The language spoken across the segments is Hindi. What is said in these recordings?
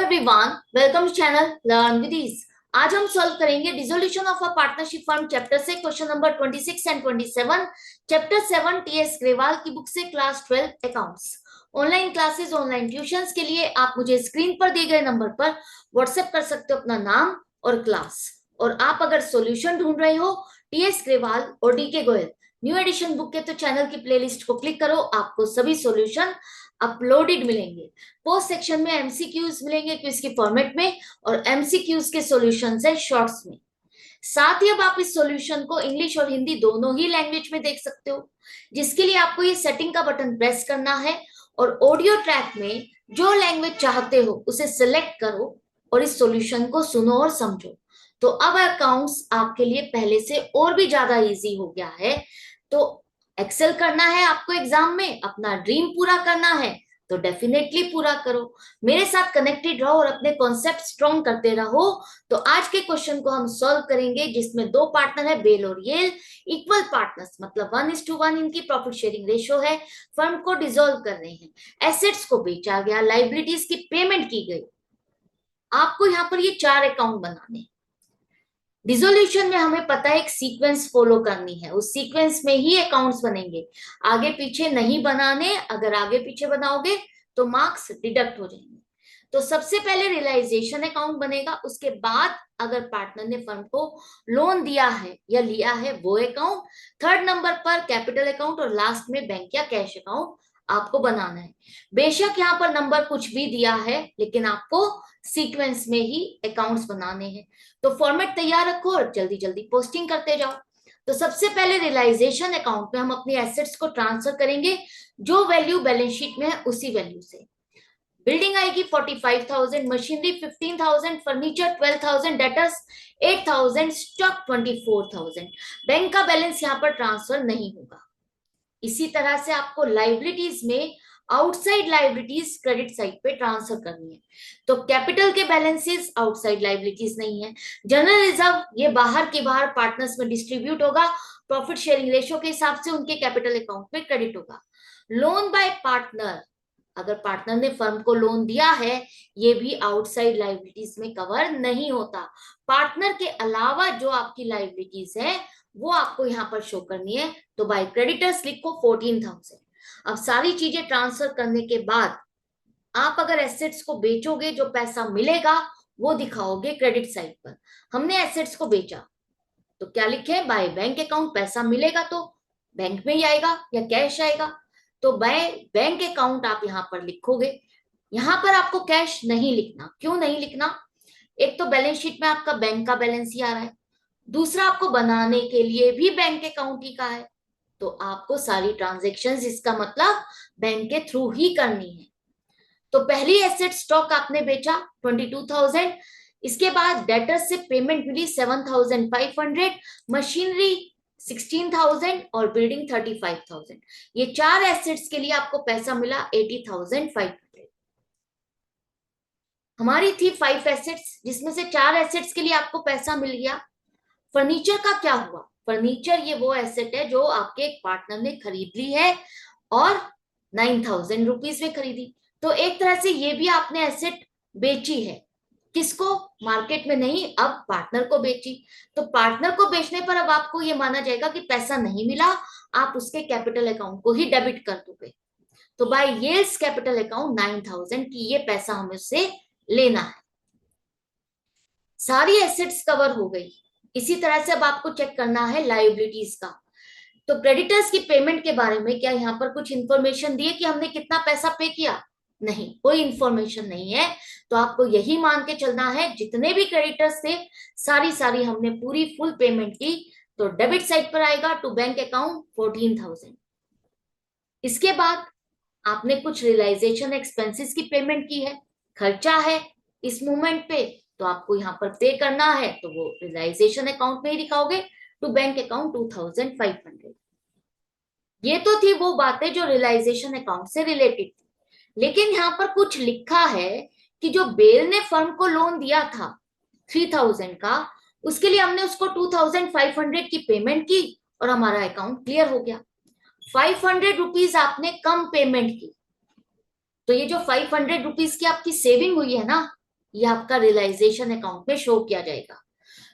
Everyone, welcome to channel learn with ease. आज हम सॉल्व करेंगे dissolution of a partnership firm chapter से question number 26 and 27। Chapter 7 TS Grewal की बुक से class 12 accounts. Online classes, online tuitions के लिए आप मुझे स्क्रीन पर दिए गए नंबर पर व्हाट्सएप कर सकते हो अपना नाम और क्लास। और आप अगर सॉल्यूशन ढूंढ रहे हो टीएस ग्रेवाल और DK Goyal new edition book के, तो चैनल की प्लेलिस्ट को क्लिक करो, आपको सभी सॉल्यूशन अपलोडेड मिलेंगे। पोस्ट सेक्शन में एमसीक्यूज मिलेंगे क्विज के फॉर्मेट में और एमसीक्यूज के सॉल्यूशंस है शॉर्ट्स में। साथ ही अब आप इस सॉल्यूशन को इंग्लिश और हिंदी दोनों ही लैंग्वेज में देख सकते हो, जिसके लिए आपको ये सेटिंग का बटन प्रेस करना है और ऑडियो ट्रैक में जो लैंग्वेज चाहते हो उसे सिलेक्ट करो और इस सॉल्यूशन को सुनो और समझो। तो अब अकाउंट्स आपके लिए पहले से और भी ज्यादा इजी हो गया है। तो एक्सेल करना है आपको एग्जाम में, अपना ड्रीम पूरा करना है तो डेफिनेटली पूरा करो। मेरे साथ कनेक्टेड रहो और अपने कॉन्सेप्ट स्ट्रॉन्ग करते रहो। तो आज के क्वेश्चन को हम सॉल्व करेंगे जिसमें दो पार्टनर है, बेल और येल, इक्वल पार्टनर्स, मतलब 1:1 इनकी प्रॉफिट शेयरिंग रेशियो है। फर्म को डिसॉल्व कर रहे हैं, एसेट्स को बेचा गया, लाइबिलिटीज की पेमेंट की गई। आपको यहाँ पर ये 4 अकाउंट बनाने। डिसोल्यूशन में हमें पता है एक सीक्वेंस फॉलो करनी है, उस सीक्वेंस में ही अकाउंट्स बनेंगे, आगे पीछे नहीं बनाने। अगर आगे पीछे बनाओगे तो मार्क्स डिडक्ट हो जाएंगे। तो सबसे पहले रियलाइजेशन अकाउंट बनेगा, उसके बाद अगर पार्टनर ने फर्म को लोन दिया है या लिया है वो अकाउंट, थर्ड नंबर पर कैपिटल अकाउंट और लास्ट में बैंक या कैश अकाउंट आपको बनाना है। बेशक यहाँ पर नंबर कुछ भी दिया है लेकिन आपको सीक्वेंस में ही अकाउंट्स बनाने हैं। तो फॉर्मेट तैयार रखो और जल्दी जल्दी पोस्टिंग करते जाओ। तो सबसे पहले रियलाइजेशन अकाउंट में हम अपनी एसेट्स को ट्रांसफर करेंगे, जो वैल्यू बैलेंस शीट में है उसी वैल्यू से। बिल्डिंग आएगी 45,000, machinery 15,000, furniture 12,000, debtors 8,000, stock 24,000। Bank का बैलेंस यहाँ पर ट्रांसफर नहीं होगा। इसी तरह से आपको लाइबिलिटीज में आउटसाइड लाइबिलिटीज क्रेडिट साइड पे ट्रांसफर करनी है। तो कैपिटल के बैलेंसेस आउटसाइड लाइबिलिटीज नहीं है। जनरल रिजर्व ये बाहर के बाहर पार्टनर्स में डिस्ट्रीब्यूट होगा, प्रॉफिट शेयरिंग रेशियो के हिसाब से उनके कैपिटल अकाउंट में क्रेडिट होगा। लोन बाय पार्टनर, अगर पार्टनर ने फर्म को लोन दिया है, ये भी आउटसाइड लाइबिलिटीज में कवर नहीं होता। पार्टनर के अलावा जो आपकी लाइबिलिटीज है वो आपको यहाँ पर शो करनी है। तो बाय क्रेडिटर्स लिखो 14,000। अब सारी चीजें ट्रांसफर करने के बाद आप अगर एसेट्स को बेचोगे, जो पैसा मिलेगा वो दिखाओगे क्रेडिट साइड पर। हमने एसेट्स को बेचा तो क्या लिखे, बाय बैंक अकाउंट। पैसा मिलेगा तो बैंक में ही आएगा या कैश आएगा, तो बाय बैंक अकाउंट आप यहाँ पर लिखोगे। यहाँ पर आपको कैश नहीं लिखना। क्यों नहीं लिखना? एक तो बैलेंस शीट में आपका बैंक का बैलेंस ही आ रहा है, दूसरा आपको बनाने के लिए भी बैंक अकाउंट ही का है, तो आपको सारी ट्रांजैक्शंस, इसका मतलब बैंक के थ्रू ही करनी है। तो पहली एसेट स्टॉक आपने बेचा 22,000, इसके बाद डेटर्स से पेमेंट मिली 7,500, मशीनरी 16,000 और बिल्डिंग 35,000। ये 4 एसेट्स के लिए आपको पैसा मिला 80,500। हमारी थी 5 एसेट्स, जिसमें से 4 एसेट्स के लिए आपको पैसा मिल गया। फर्नीचर का क्या हुआ? फर्नीचर ये वो एसेट है जो आपके एक पार्टनर ने खरीद ली है और 9,000 रुपीज में खरीदी। तो एक तरह से ये भी आपने एसेट बेची है। किसको? मार्केट में नहीं, अब पार्टनर को बेची। तो पार्टनर को बेचने पर अब आपको ये माना जाएगा कि पैसा नहीं मिला, आप उसके कैपिटल अकाउंट को ही डेबिट कर दोगे। तो बाय येल्स कैपिटल अकाउंट 9,000 की ये पैसा हमें उससे लेना है। सारी एसेट्स कवर हो गई। इसी तरह से अब आपको चेक करना है लायबिलिटीज का। तो क्रेडिटर्स की पेमेंट के बारे में क्या यहाँ पर कुछ इंफॉर्मेशन दी है कि हमने कितना पैसा पे किया? नहीं, कोई इंफॉर्मेशन नहीं है। तो आपको यही मान के चलना है जितने भी क्रेडिटर्स थे सारी हमने पूरी फुल पेमेंट की। तो डेबिट साइड पर आएगा टू बैंक अकाउंट 14,000। इसके बाद आपने कुछ रियलाइजेशन एक्सपेंसेस की पेमेंट की है, खर्चा है इस मूवमेंट पे, तो आपको यहाँ पर पे करना है, तो वो रियलाइजेशन अकाउंट में ही दिखाओगे टू बैंक अकाउंट 2,500। ये तो थी वो बातें जो रियलाइजेशन अकाउंट से रिलेटेड थी। लेकिन यहाँ पर कुछ लिखा है कि जो बेल ने फर्म को लोन दिया था 3,000 का, उसके लिए हमने उसको 2,500 की पेमेंट की और हमारा अकाउंट क्लियर हो गया। 500 रुपीज आपने कम पेमेंट की, तो ये जो 500 रुपीज की आपकी सेविंग हुई है ना, ये आपका रियलाइजेशन अकाउंट में शो किया जाएगा।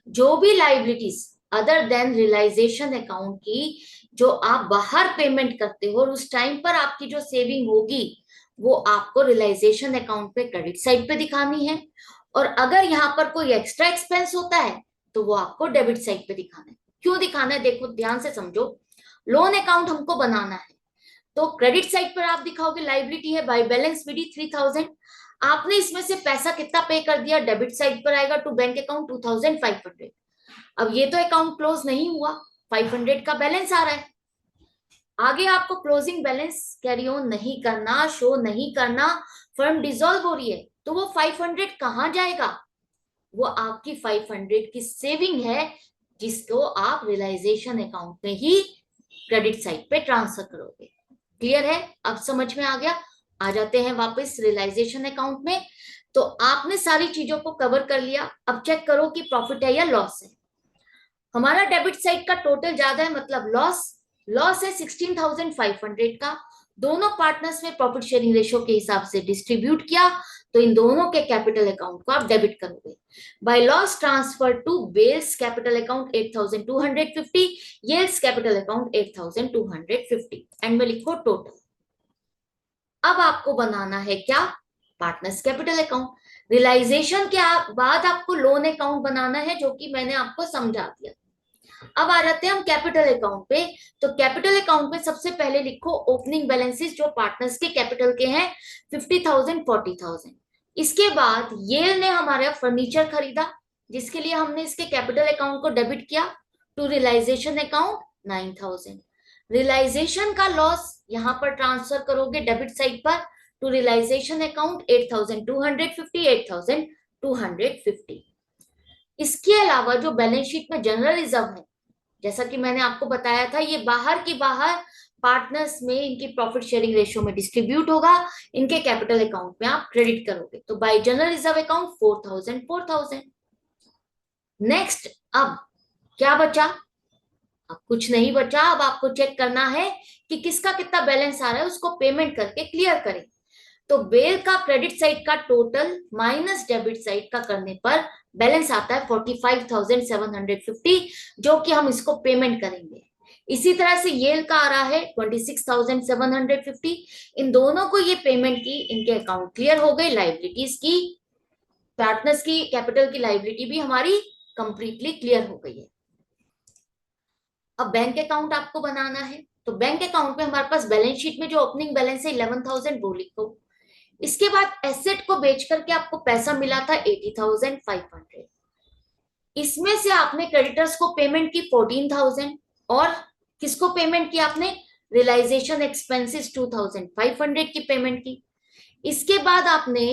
जो भी liabilities other than realisation account की जो आप बाहर पेमेंट करते हो और उस टाइम पर आपकी जो सेविंग होगी वो आपको रियलाइजेशन अकाउंट पे क्रेडिट साइड पे दिखानी है, और अगर यहाँ पर कोई एक्स्ट्रा एक्सपेंस होता है तो वो आपको डेबिट साइड पे दिखाना है। क्यों दिखाना है, देखो ध्यान से समझो। लोन अकाउंट हमको बनाना है तो क्रेडिट साइड पर आप दिखाओगे लाइबिलिटी है बाय बैलेंस बीडी 3000, आपने इसमें से पैसा कितना पे कर दिया, डेबिट साइड पर आएगा टू बैंक अकाउंट 2500। अब ये तो अकाउंट क्लोज नहीं हुआ, 500 का बैलेंस आ रहा है। आगे आपको क्लोजिंग बैलेंस कैरी ऑन नहीं करना, शो नहीं करना, फर्म डिसॉल्व हो रही है तो वो 500 कहां जाएगा, वो आपकी 500 की सेविंग है जिसको आप रियलाइजेशन अकाउंट में ही क्रेडिट साइड पे ट्रांसफर करोगे। क्लियर है, अब समझ में आ गया। आ जाते हैं वापस रियलाइजेशन अकाउंट में। तो आपने सारी चीजों को कवर कर लिया, अब चेक करो कि प्रॉफिट है या लॉस है। हमारा डेबिट साइड का टोटल ज्यादा है मतलब लॉस, लॉस है 16,500 का। दोनों पार्टनर्स में प्रॉफिट शेयरिंग रेशियो के हिसाब से डिस्ट्रीब्यूट किया तो इन दोनों के कैपिटल अकाउंट को आप डेबिट करोगे। बाय लॉस ट्रांसफर टू वेल्स कैपिटल अकाउंट 8,250, येल्स कैपिटल अकाउंट 8,250, एंड में लिखो टोटल। अब आपको बनाना है क्या, पार्टनर्स कैपिटल अकाउंट। रियलाइजेशन के बाद आपको लोन अकाउंट बनाना है जो कि मैंने आपको समझा दिया। अब आ जाते हैं हम कैपिटल अकाउंट पे। तो कैपिटल अकाउंट में सबसे पहले लिखो ओपनिंग बैलेंसेस जो पार्टनर्स के कैपिटल के हैं 50,000 40,000। इसके बाद येल ने हमारा फर्नीचर खरीदा जिसके लिए हमने इसके कैपिटल अकाउंट को डेबिट किया टू रियलाइजेशन अकाउंट 9,000। रियलाइजेशन का लॉस यहां पर ट्रांसफर करोगे डेबिट साइड पर टू रियलाइजेशन अकाउंट 8,250 8,250। इसके अलावा जो बैलेंस शीट में जनरल रिजर्व है, जैसा कि मैंने आपको बताया था, ये बाहर की बाहर पार्टनर्स में इनकी प्रॉफिट शेयरिंग रेशियो में डिस्ट्रीब्यूट होगा, इनके कैपिटल अकाउंट में आप क्रेडिट करोगे। तो bye general reserve account 4,000 4,000। Next, अब क्या बचा, अब कुछ नहीं बचा। अब आपको चेक करना है कि किसका कितना बैलेंस आ रहा है, उसको पेमेंट करके क्लियर करें। तो बेल का क्रेडिट साइड का टोटल माइनस डेबिट साइड का करने पर बैलेंस आता है 45,750, जो कि हम इसको पेमेंट करेंगे। इसी तरह से येल का आ रहा है 26,750। इन दोनों को ये पेमेंट की, इनके अकाउंट क्लियर हो गए। लाइबिलिटीज की, पार्टनर्स की कैपिटल की लाइबिलिटी भी हमारी कंप्लीटली क्लियर हो गई है। अब बैंक अकाउंट आपको बनाना है। तो बैंक अकाउंट में हमारे पास बैलेंस शीट में जो ओपनिंग बैलेंस है 11,000 वो लिखो। इसके बाद एसेट को बेच करके आपको पैसा मिला था 80,500। इसमें से आपने क्रेडिटर्स को पेमेंट की 14,000 और किसको पेमेंट की आपने, रियलाइजेशन एक्सपेंसेस 2,500 की पेमेंट की। इसके बाद आपने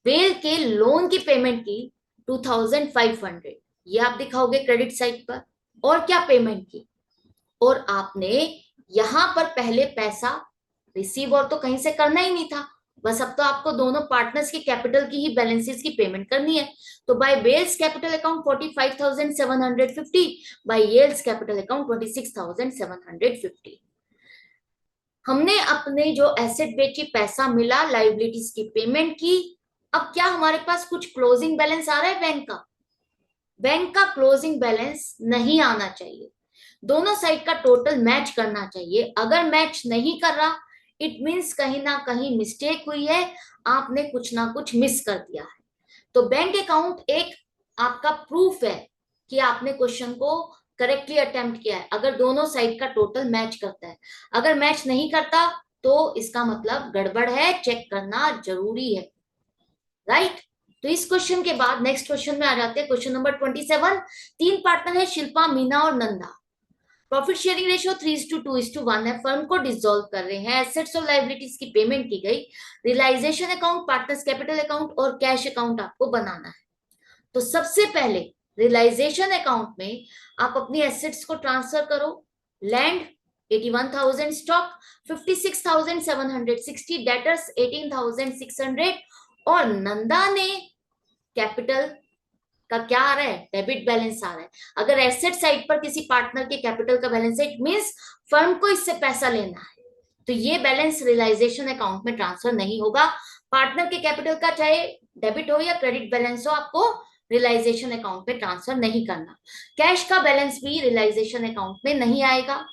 बेल के लोन की पेमेंट की 2,500, ये आप दिखाओगे क्रेडिट साइड पर। और क्या पेमेंट की, और आपने यहां पर पहले पैसा रिसीव और तो कहीं से करना ही नहीं था, बस अब तो आपको दोनों पार्टनर्स की कैपिटल की ही बैलेंसेस की पेमेंट करनी है। तो by Bell's capital account 45,750, by Yell's capital account 26,750। हमने अपने जो एसेट बेची, पैसा मिला, लाइबिलिटीज की पेमेंट की। अब क्या हमारे पास कुछ क्लोजिंग बैलेंस आ रहा है बैंक का, बैंक का क्लोजिंग बैलेंस नहीं आना चाहिए। दोनों साइड का टोटल मैच करना चाहिए। अगर मैच नहीं कर रहा, इट मींस कहीं ना कहीं मिस्टेक हुई है, आपने कुछ ना कुछ मिस कर दिया है। तो बैंक अकाउंट एक आपका प्रूफ है कि आपने क्वेश्चन को करेक्टली अटेम्प्ट किया है, अगर दोनों साइड का टोटल मैच करता है। अगर मैच नहीं करता तो इसका मतलब गड़बड़ है, चेक करना जरूरी है, राइट। तो इस क्वेश्चन के बाद नेक्स्ट क्वेश्चन में आ जाते हैं, क्वेश्चन नंबर 27। तीन पार्टनर है, शिल्पा, मीना और नंदा। प्रॉफिट शेयरिंग रेशियो 3:2:1 है। फर्म को डिसॉल्व कर रहे हैं, एसेट्स और लाइबिलिटीज की पेमेंट की गई। Realisation account, partners capital account और कैश अकाउंट आपको बनाना है। तो सबसे पहले रियलाइजेशन अकाउंट में आप अपनी एसेट्स को ट्रांसफर करो। लैंड 81,000, स्टॉक 56,760, डेटर्स 18,600, और नंदा ने कैपिटल का क्या आ रहा है, डेबिट बैलेंस आ रहा है। अगर एसेट साइड पर किसी पार्टनर के कैपिटल का बैलेंस है, इट मींस फर्म को इससे पैसा लेना है, तो ये बैलेंस रियलाइजेशन अकाउंट में ट्रांसफर नहीं होगा। पार्टनर के कैपिटल का चाहे डेबिट हो या क्रेडिट बैलेंस हो, आपको रियलाइजेशन अकाउंट में ट्रांसफर नहीं करना। कैश का बैलेंस भी रियलाइजेशन अकाउंट में नहीं आएगा।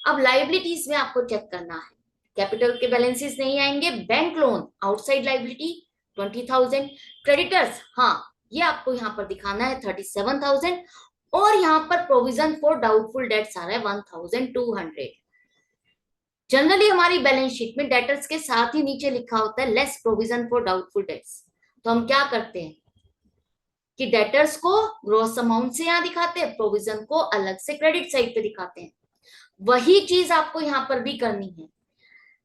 अब लाइबिलिटीज में आपको चेक करना है, कैपिटल के बैलेंसेस नहीं आएंगे। Bank loan outside liability 20,000, creditors हाँ ये आपको यहाँ पर दिखाना है 37,000, और यहाँ पर प्रोविजन फॉर डाउटफुल डेट्स आ रहा है 1,200। जनरली हमारी बैलेंस शीट में डेटर्स के साथ ही नीचे लिखा होता है less provision for doubtful debts. तो हम क्या करते हैं कि डेटर्स को ग्रॉस अमाउंट से यहाँ दिखाते हैं, प्रोविजन को अलग से क्रेडिट साइड पे दिखाते हैं। वही चीज आपको यहाँ पर भी करनी है।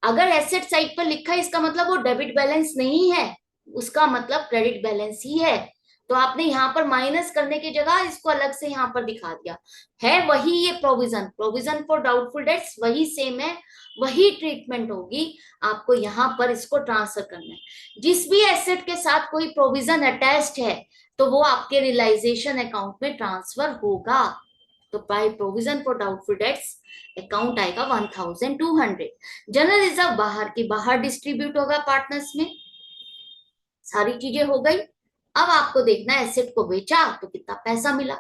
अगर एसेट साइड पर लिखा है इसका मतलब वो डेबिट बैलेंस नहीं है, उसका मतलब क्रेडिट बैलेंस ही है। तो आपने यहाँ पर माइनस करने की जगह इसको अलग से यहाँ पर दिखा दिया है। वही ये प्रोविजन फॉर डाउटफुल डेट्स वही सेम है, वही ट्रीटमेंट होगी। आपको यहाँ पर इसको ट्रांसफर करना है। जिस भी एसेट के साथ कोई प्रोविजन अटैच्ड है तो वो आपके रियलाइजेशन अकाउंट में ट्रांसफर होगा। तो by provision for doubtful debts account आएगा 1,200। जनरल रिजर्व बाहर की बाहर डिस्ट्रीब्यूट होगा पार्टनर्स में। सारी चीजें हो गई। अब आपको देखना है एसेट को बेचा तो कितना पैसा मिला।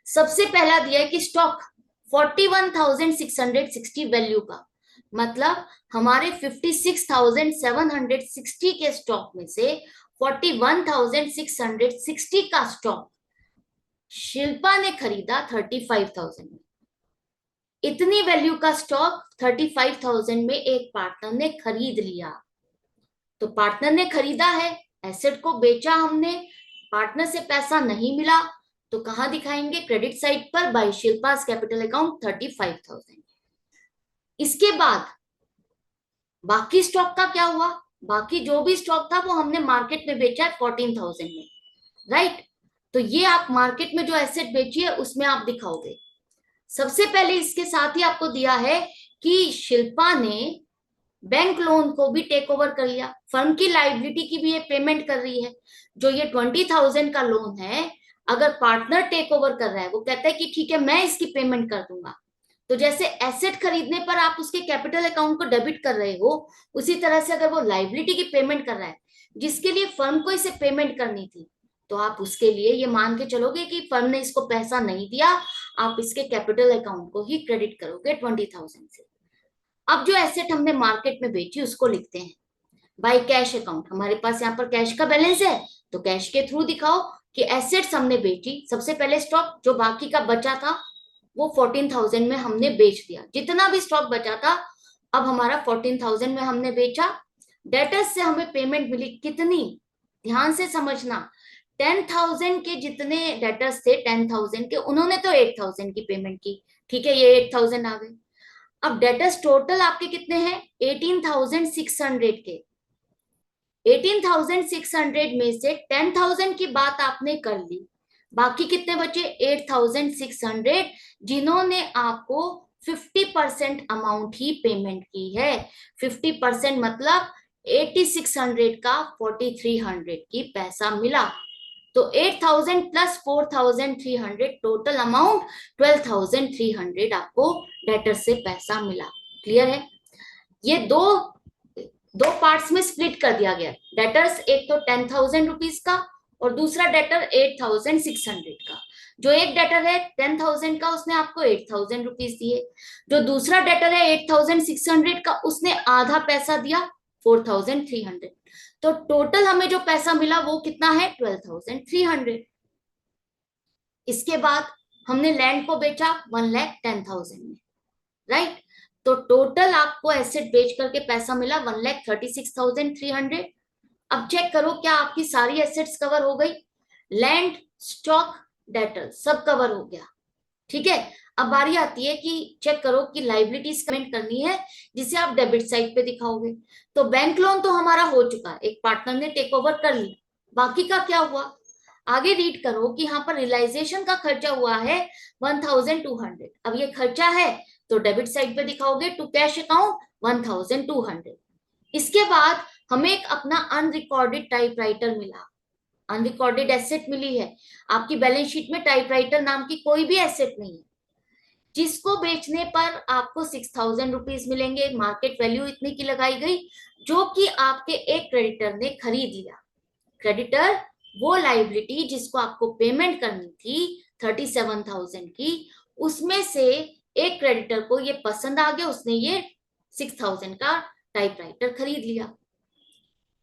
सबसे पहला दिया है कि स्टॉक 41,660 वैल्यू का, मतलब हमारे 56,760 के स्टॉक में से 41,660 का स्टॉक शिल्पा ने खरीदा 35,000 में। इतनी वैल्यू का स्टॉक 35,000 में एक पार्टनर ने खरीद लिया। तो पार्टनर ने खरीदा है, एसेट को बेचा हमने, पार्टनर से पैसा नहीं मिला, तो कहां दिखाएंगे? क्रेडिट साइड पर बाय शिल्पास कैपिटल अकाउंट 35,000। इसके बाद बाकी स्टॉक का क्या हुआ? बाकी जो भी स्टॉक था वो हमने मार्केट में बेचा है 14,000 में, राइट? तो ये आप मार्केट में जो एसेट बेची है उसमें आप दिखाओगे। सबसे पहले इसके साथ ही आपको दिया है कि शिल्पा ने बैंक लोन को भी टेक ओवर कर लिया, फर्म की लाइबिलिटी की भी ये पेमेंट कर रही है। जो ये 20,000 का लोन है, अगर पार्टनर टेक ओवर कर रहा है, वो कहता है कि ठीक है मैं इसकी पेमेंट कर दूंगा, तो जैसे एसेट खरीदने पर आप उसके कैपिटल अकाउंट को डेबिट कर रहे हो, उसी तरह से अगर वो लाइबिलिटी की पेमेंट कर रहा है जिसके लिए फर्म को इसे पेमेंट करनी थी, तो आप उसके लिए ये मान के चलोगे कि फर्म ने इसको पैसा नहीं दिया, आप इसके कैपिटल अकाउंट को ही क्रेडिट करोगे 20,000 से। अब जो एसेट हमने मार्केट में बेची उसको लिखते हैं बाय कैश अकाउंट। हमारे पास यहाँ पर कैश का बैलेंस है, तो कैश के थ्रू दिखाओ कि एसेट्स हमने बेची। सबसे पहले स्टॉक जो बाकी का बचा था वो 14,000 में हमने बेच दिया। जितना भी स्टॉक बचा था अब हमारा 14,000 में हमने बेचा। डेटर्स से हमें पेमेंट मिली कितनी? ध्यान से समझना, 10,000 के जितने डेटर्स थे 10,000 के, उन्होंने तो 8,000 की पेमेंट की, ठीक है ये 8,000 आ गए। अब डेटर्स टोटल आपके कितने हैं? 18,600 के। 18,600 में से 10,000 की बात आपने कर ली, बाकी कितने बचे? 8,600, जिन्होंने आपको 50% अमाउंट ही पेमेंट की है। 50% मतलब 8,600 का 4,300 की पैसा मिला। तो 8,000 प्लस 4,300 टोटल अमाउंट 12,300 आपको डेटर से पैसा मिला। क्लियर है? ये दो पार्ट्स में स्प्लिट कर दिया गया। डेटर्स एक तो 10,000 रुपीज का और दूसरा डेटर 8,600 का। जो एक डेटर है 10,000 का उसने आपको 8,000 रुपीज दिए, जो दूसरा डेटर है 8,600 का उसने आधा पैसा दिया 4,300। तो टोटल हमें जो पैसा मिला वो कितना है? 12,300। इसके बाद हमने लैंड को बेचा 1,10,000 में, राइट? तो टोटल आपको एसेट बेच करके पैसा मिला 1,36,300। अब चेक करो क्या आपकी सारी एसेट्स कवर हो गई? लैंड, स्टॉक, डेटर सब कवर हो गया, ठीक है। अब बारी आती है कि चेक करो कि लाइबिलिटीज कमेंट करनी है जिसे आप डेबिट साइड पे दिखाओगे। तो बैंक लोन तो हमारा हो चुका, एक पार्टनर ने टेक ओवर कर लिया, बाकी का क्या हुआ? आगे रीड करो कि यहाँ पर रियलाइजेशन का खर्चा हुआ है 1,200। अब ये खर्चा है तो डेबिट साइड पे दिखाओगे टू कैश अकाउंट 1,200। इसके बाद हमें एक अपना अनरिकॉर्डेड टाइपराइटर मिला, अनरिकॉर्डेड एसेट मिली है। आपकी बैलेंस शीट में टाइपराइटर नाम की कोई भी एसेट नहीं है। जिसको बेचने पर आपको 6,000 रुपीज मिलेंगे, मार्केट वैल्यू इतनी की लगाई गई, जो कि आपके एक क्रेडिटर ने खरीद लिया। क्रेडिटर वो लाइबिलिटी जिसको आपको पेमेंट करनी थी 37,000 की, उसमें से एक क्रेडिटर को ये पसंद आ गया, उसने ये 6,000 का टाइपराइटर खरीद लिया।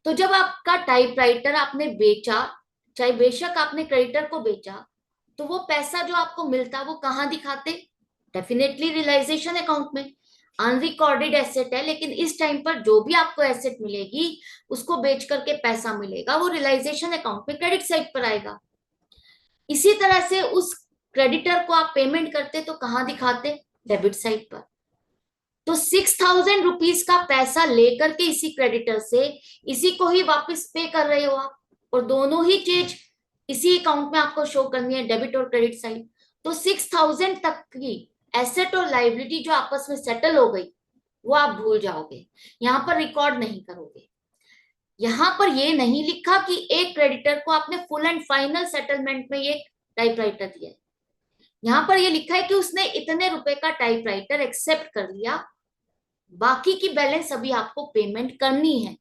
तो जब आपका टाइपराइटर आपने बेचा, चाहे बेशक आपने क्रेडिटर को बेचा, तो वो पैसा जो आपको मिलता वो कहाँ दिखाते? डेफिनेटली रियलाइजेशन अकाउंट में। अनरिकॉर्डेड एसेट है, लेकिन इस टाइम पर जो भी आपको एसेट मिलेगी उसको बेच करके पैसा मिलेगा, वो रियलाइजेशन अकाउंट में क्रेडिट साइड पर आएगा। इसी तरह से उस क्रेडिटर को आप पेमेंट करते तो कहाँ दिखाते? डेबिट साइड पर। तो 6,000 रुपीज का पैसा लेकर के इसी क्रेडिटर से इसी को ही वापस पे कर रहे हो आप, और दोनों ही चीज इसी अकाउंट में आपको शो करनी है, डेबिट और क्रेडिट साइड। तो 6,000 तक की एसेट और लाइबिलिटी जो आपस में सेटल हो गई वो आप भूल जाओगे, यहां पर रिकॉर्ड नहीं करोगे। यहां पर ये नहीं लिखा कि एक क्रेडिटर को आपने फुल एंड फाइनल सेटलमेंट में ये टाइपराइटर दिया है। यहां पर ये लिखा है कि उसने इतने रुपए का टाइपराइटर एक्सेप्ट कर लिया, बाकी की बैलेंस अभी आपको पेमेंट करनी है।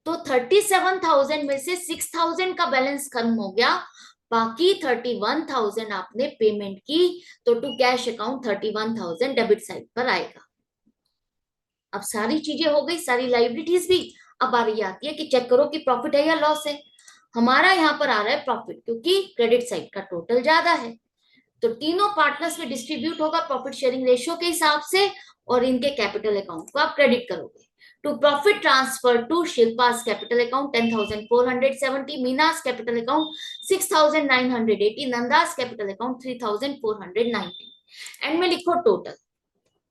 तो 37,000 में से 6,000 का बैलेंस खत्म हो गया, बाकी 31,000 आपने पेमेंट की, तो to cash account 31,000 debit side पर आएगा। अब सारी चीजें हो गई, सारी लाइबिलिटीज भी। अब बारी आती है कि चेक करो कि प्रॉफिट है या लॉस है। हमारा यहाँ पर आ रहा है प्रॉफिट, क्योंकि क्रेडिट साइड का टोटल ज्यादा है। तो तीनों पार्टनर्स में डिस्ट्रीब्यूट होगा प्रॉफिट शेयरिंग रेशियो के हिसाब से, और इनके कैपिटल अकाउंट को आप क्रेडिट करोगे। To profit transfer to Shilpa's capital account 10,470, Meena's capital account 6,980, Nanda's capital account 3,490। End में लिखो total.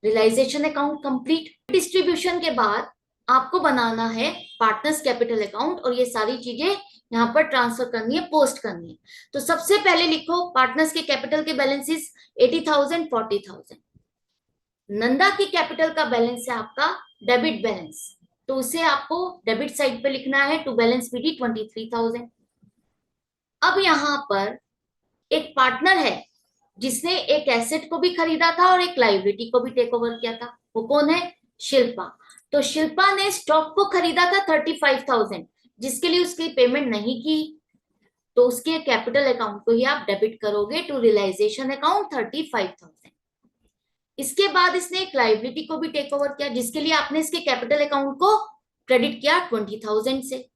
Realisation account complete. Distribution के बाद आपको बनाना है पार्टनर्स कैपिटल अकाउंट, और ये सारी चीजें यहाँ पर ट्रांसफर करनी है, पोस्ट करनी है। तो सबसे पहले लिखो पार्टनर्स के कैपिटल के बैलेंसेस 80,000, 40,000। नंदा की कैपिटल का बैलेंस है आपका डेबिट बैलेंस, तो उसे आपको डेबिट साइड पे लिखना है, टू बैलेंस बीडी 23,000। अब यहाँ पर एक पार्टनर है जिसने एक एसेट को भी खरीदा था और एक लाइबिलिटी को भी टेक ओवर किया था, वो कौन है? शिल्पा। तो शिल्पा ने स्टॉक को खरीदा था 35,000, जिसके लिए उसकी पेमेंट नहीं की, तो उसके कैपिटल अकाउंट को ही आप डेबिट करोगे टू रियलाइजेशन अकाउंट 35,000। इसके बाद इसने एक लाइबिलिटी को भी टेक ओवर किया, जिसके लिए आपने इसके कैपिटल अकाउंट को क्रेडिट किया 20,000 से।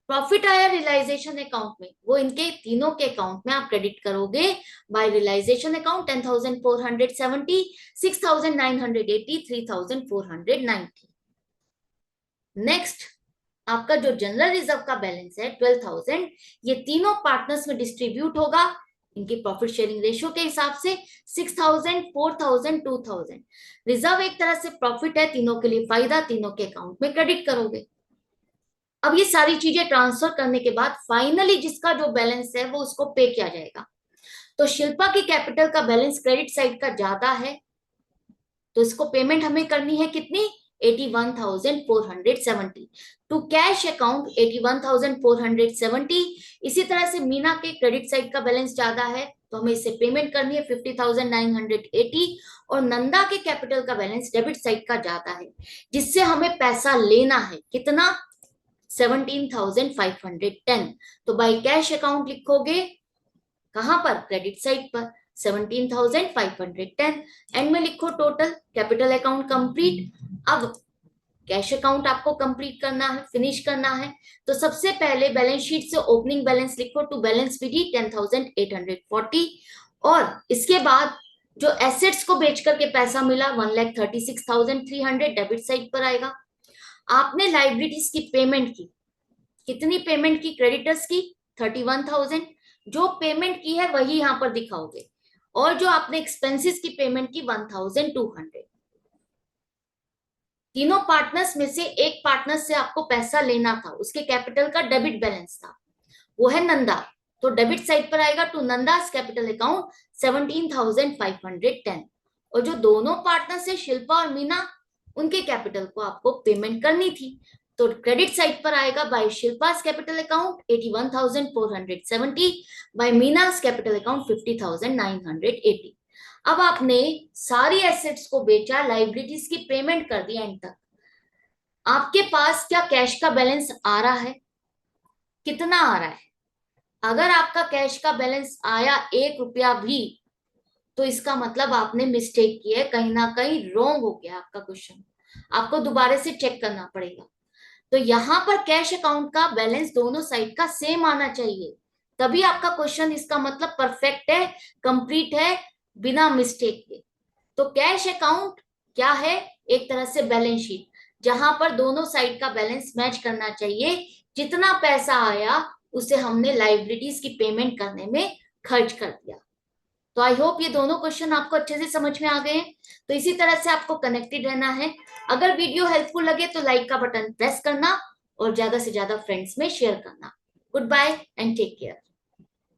प्रॉफिट आया रियलाइजेशन अकाउंट में, वो इनके तीनों के अकाउंट में आप क्रेडिट करोगे बाय रियलाइजेशन अकाउंट 10,470, 6,980, 3,490। नेक्स्ट आपका जो जनरल रिजर्व का बैलेंस है 12,000, ये तीनों पार्टनर्स में डिस्ट्रीब्यूट होगा इनके प्रॉफिट शेयरिंग रेशियो के हिसाब से 6,000, 4,000, 2,000। रिजर्व एक तरह से प्रॉफिट है, तीनों के लिए फायदा, तीनों के अकाउंट में क्रेडिट करोगे। अब ये सारी चीजें ट्रांसफर करने के बाद फाइनली जिसका जो बैलेंस है वो उसको पे किया जाएगा। तो शिल्पा की कैपिटल का बैलेंस क्रेडिट साइड का ज्यादा है, तो इसको पेमेंट हमें करनी है कितनी? 81,470 टू कैश अकाउंट 81,470। इसी तरह से मीना के क्रेडिट साइड का बैलेंस ज्यादा है, तो हमें इसे पेमेंट करनी है 50,980, और नंदा के कैपिटल का बैलेंस डेबिट साइड का ज्यादा है, जिससे हमें पैसा लेना है कितना? 17,510। तो बाय कैश अकाउंट लिखोगे कहां पर? क्रेडिट साइड पर 17,510। एंड में लिखो टोटल कैपिटल अकाउंट कंप्लीट। अब कैश अकाउंट आपको कंप्लीट करना है, फिनिश करना है। तो सबसे पहले बैलेंस शीट से ओपनिंग बैलेंस लिखो टू बैलेंस बीडी 10,840, और इसके बाद जो एसेट्स को बेच करके पैसा मिला 1,36,300 डेबिट साइड पर आएगा। आपने लाइबिलिटीज की पेमेंट की, कितनी पेमेंट की? क्रेडिटर्स की 31,000, जो पेमेंट की है वही यहां पर दिखाओगे, और जो आपने एक्सपेंसेस की पेमेंट की 1,200। तीनों पार्टनर्स में से एक पार्टनर से आपको पैसा लेना था, उसके कैपिटल का डेबिट बैलेंस था, वो है नंदा, तो डेबिट साइड पर आएगा टू नंदास कैपिटल अकाउंट 17,510। और जो दोनों पार्टनर से शिल्पा और मीना, उनके कैपिटल को आपको पेमेंट करनी थी, तो क्रेडिट साइड पर आएगा by Shilpa's capital account 81,470, by Meena's capital account 50,980। अब आपने सारी एसेट्स को बेचा, लाइबिलिटीज की पेमेंट कर दी एंड तक, आपके पास क्या कैश का बैलेंस आ रहा है? कितना आ रहा है? अगर आपका कैश का बैलेंस आया 1 रुपया भी, तो इसका मतलब आपने मिस्टेक की है, कहीं ना कहीं रॉन्ग हो गया आपका क्वेश्चन, आपको दोबारा से चेक करना पड़ेगा। तो यहां पर कैश अकाउंट का बैलेंस दोनों साइड का सेम आना चाहिए, तभी आपका क्वेश्चन इसका मतलब परफेक्ट है, कंप्लीट है, बिना मिस्टेक के। तो कैश अकाउंट क्या है? एक तरह से बैलेंस शीट, जहां पर दोनों साइड का बैलेंस मैच करना चाहिए। जितना पैसा आया उसे हमने लाइबिलिटीज की पेमेंट करने में खर्च कर दिया। तो आई होप ये दोनों क्वेश्चन आपको अच्छे से समझ में आ गए हैं। तो इसी तरह से आपको कनेक्टेड रहना है। अगर वीडियो हेल्पफुल लगे तो लाइक का बटन प्रेस करना और ज्यादा से ज्यादा फ्रेंड्स में शेयर करना। Good bye and take care.